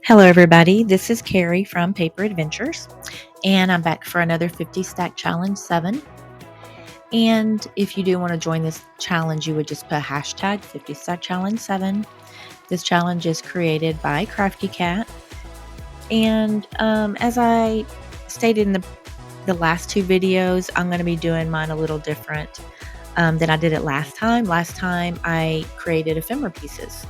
Hello, everybody. This is Carrie from Paper Adventures, and I'm back for another 50 Stack Challenge 7. And if you do want to join this challenge, you would just put hashtag 50 Stack Challenge 7. This challenge is created by CraftyCat. And as I stated in the last two videos, I'm going to be doing mine a little different than I did it last time. Last time I created ephemera pieces.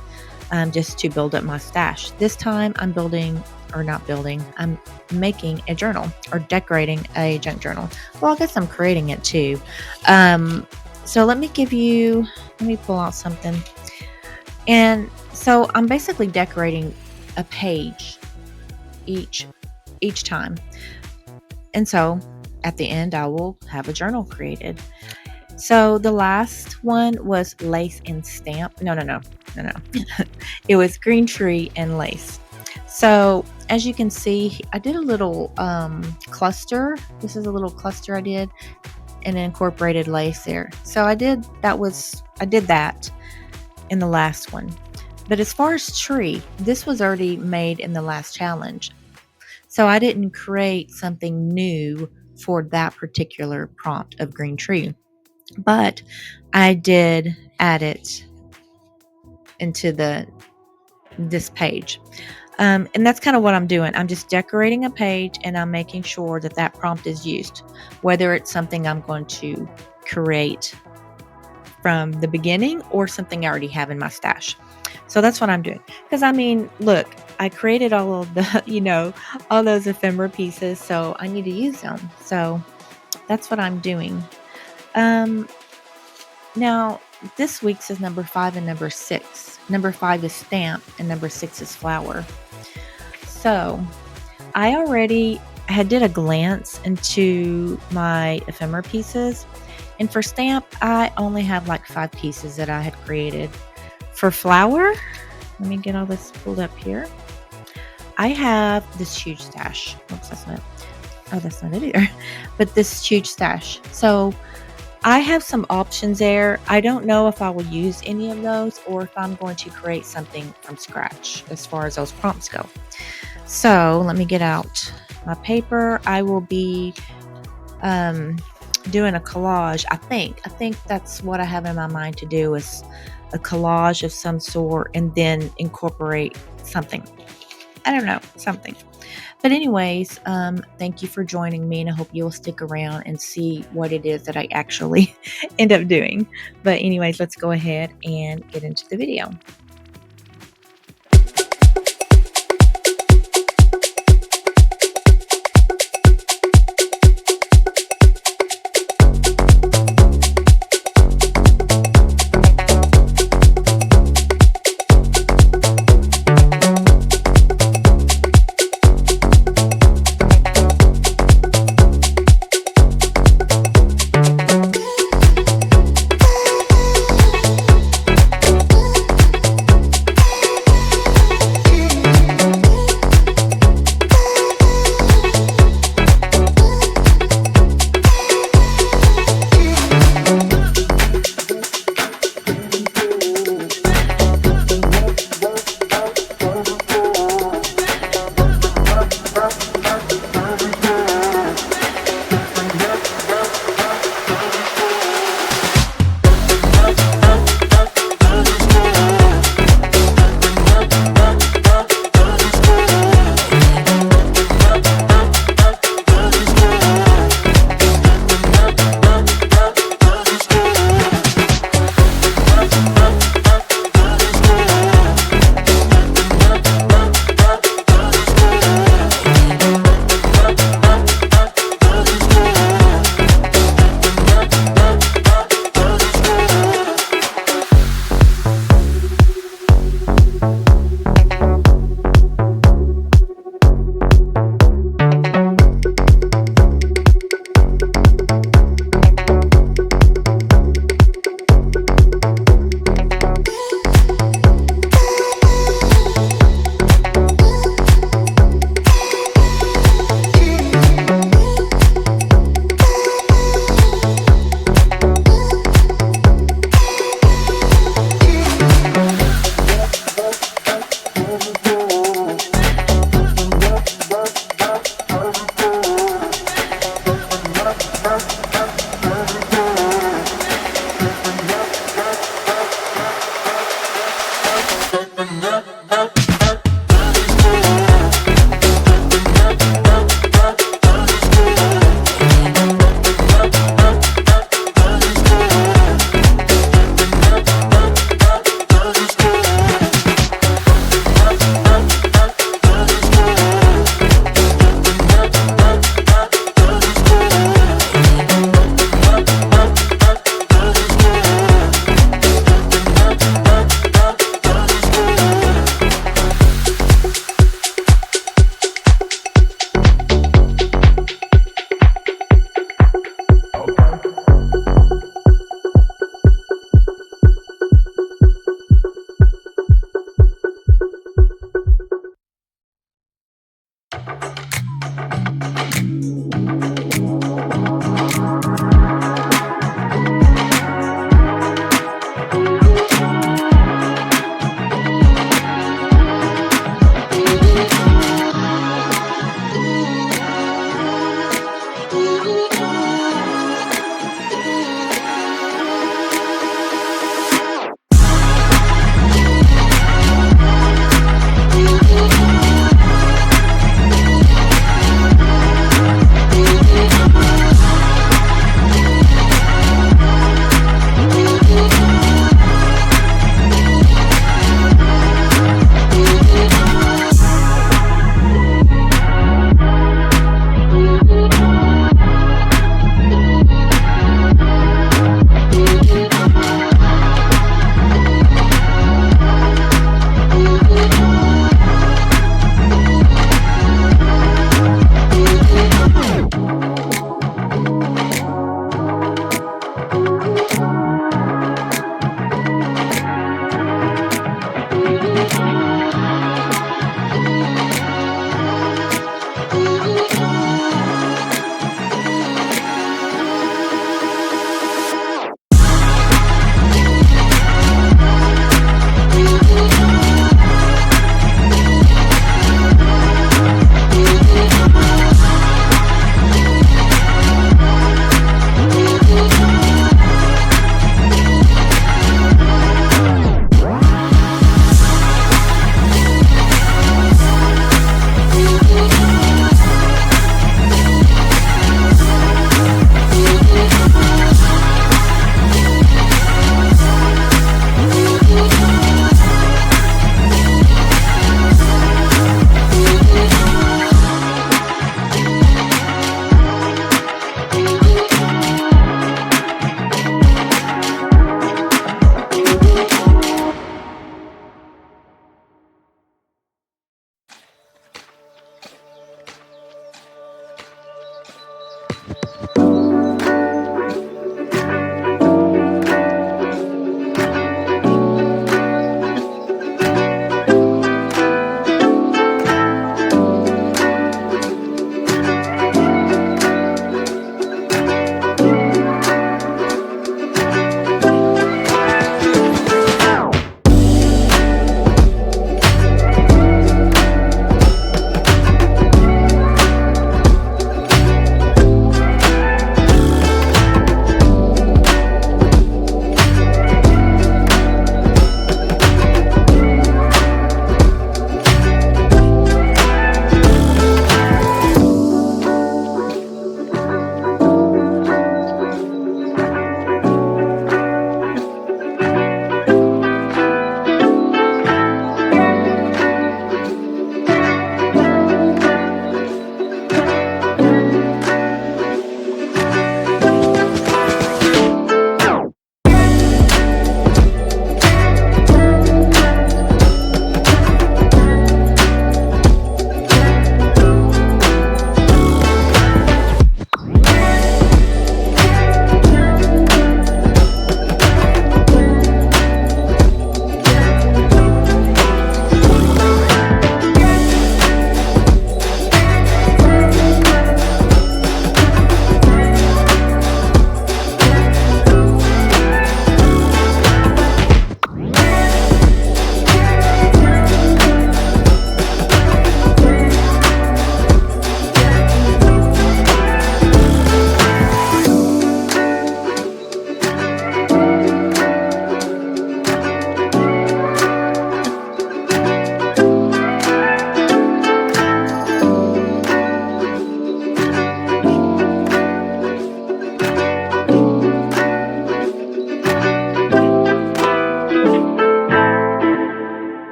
Just to build up my stash. This time I'm I'm making a journal or decorating a junk journal. Well, I guess I'm creating it too. So let me pull out something. And so I'm basically decorating a page each time. And so at the end, I will have a journal created. So the last one was lace and stamp. No. It was green tree and lace. So as you can see, I did a little cluster. This is a little cluster I did and incorporated lace there. So I did that in the last one. But as far as tree, this was already made in the last challenge. So I didn't create something new for that particular prompt of green tree. But I did add it into this page. And that's kind of what I'm doing. I'm just decorating a page and I'm making sure that prompt is used, whether it's something I'm going to create from the beginning or something I already have in my stash. So that's what I'm doing. Because look, I created all of the, all those ephemera pieces, so I need to use them. So that's what I'm doing. Now, this week's is number 5 and number 6. Number 5 is stamp and number 6 is flower. So I already did a glance into my ephemera pieces. And for stamp, I only have like 5 pieces that I had created. For flower, let me get all this pulled up here. I have this huge stash. Oops, that's not it either. But this huge stash. So I have some options there. I don't know if I will use any of those or if I'm going to create something from scratch as far as those prompts go. So let me get out my paper. I will be doing a collage. I think that's what I have in my mind to do, is a collage of some sort and then incorporate something. I don't know, something. But anyways, thank you for joining me, and I hope you'll stick around and see what it is that I actually end up doing. But anyways, let's go ahead and get into the video.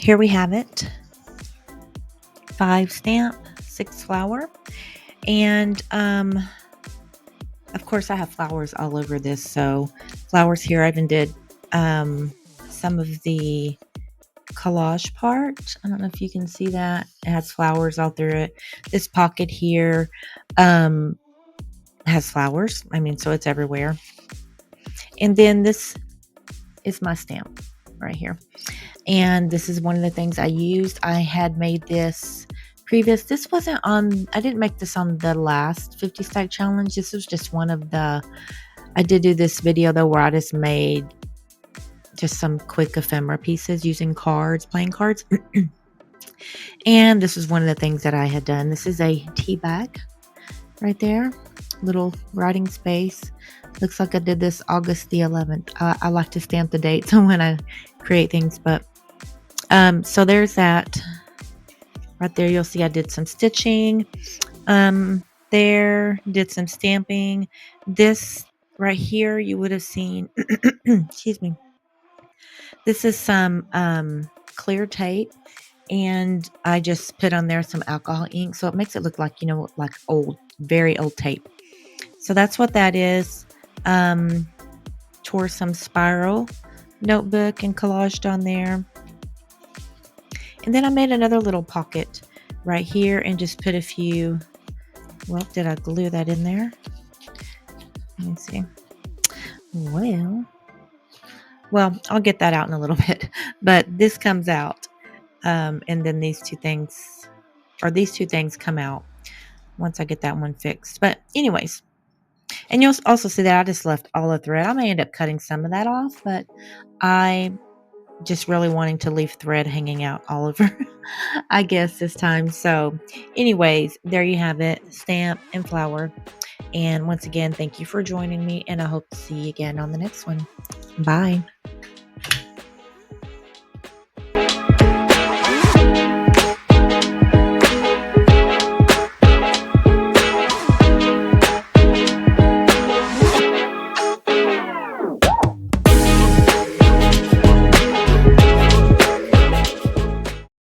here we have it. 5 stamp, 6 flower, and of course I have flowers all over this. So flowers here. I even did some of the collage part. I don't know if you can see that. It has flowers all through it. This pocket here has flowers. I mean, so it's everywhere. And then this is my stamp right here. And this is one of the things I used. I had made this this wasn't on, I didn't make this on the last 50 stack challenge. This was just one of the, I did do this video though where I just made just some quick ephemera pieces using cards, playing cards. And this is one of the things that I had done. This is a tea bag right there, little writing space. Looks like I did this August the 11th. I like to stamp the dates when I create things, but so there's that right there. You'll see I did some stitching there, did some stamping. This right here you would have seen excuse me, this is some clear tape, and I just put on there some alcohol ink, so it makes it look like, you know, like old, very old tape. So that's what that is. Tore some spiral notebook and collaged on there. And then I made another little pocket right here and just put a few, well, did I glue that in there? Let me see. Well, I'll get that out in a little bit, but this comes out. And then these two things come out once I get that one fixed. But anyways, and you'll also see that I just left all the thread. I may end up cutting some of that off, but I just really wanting to leave thread hanging out all over, I guess, this time. So anyways, there you have it, stamp and flower. And once again, thank you for joining me, and I hope to see you again on the next one. Bye.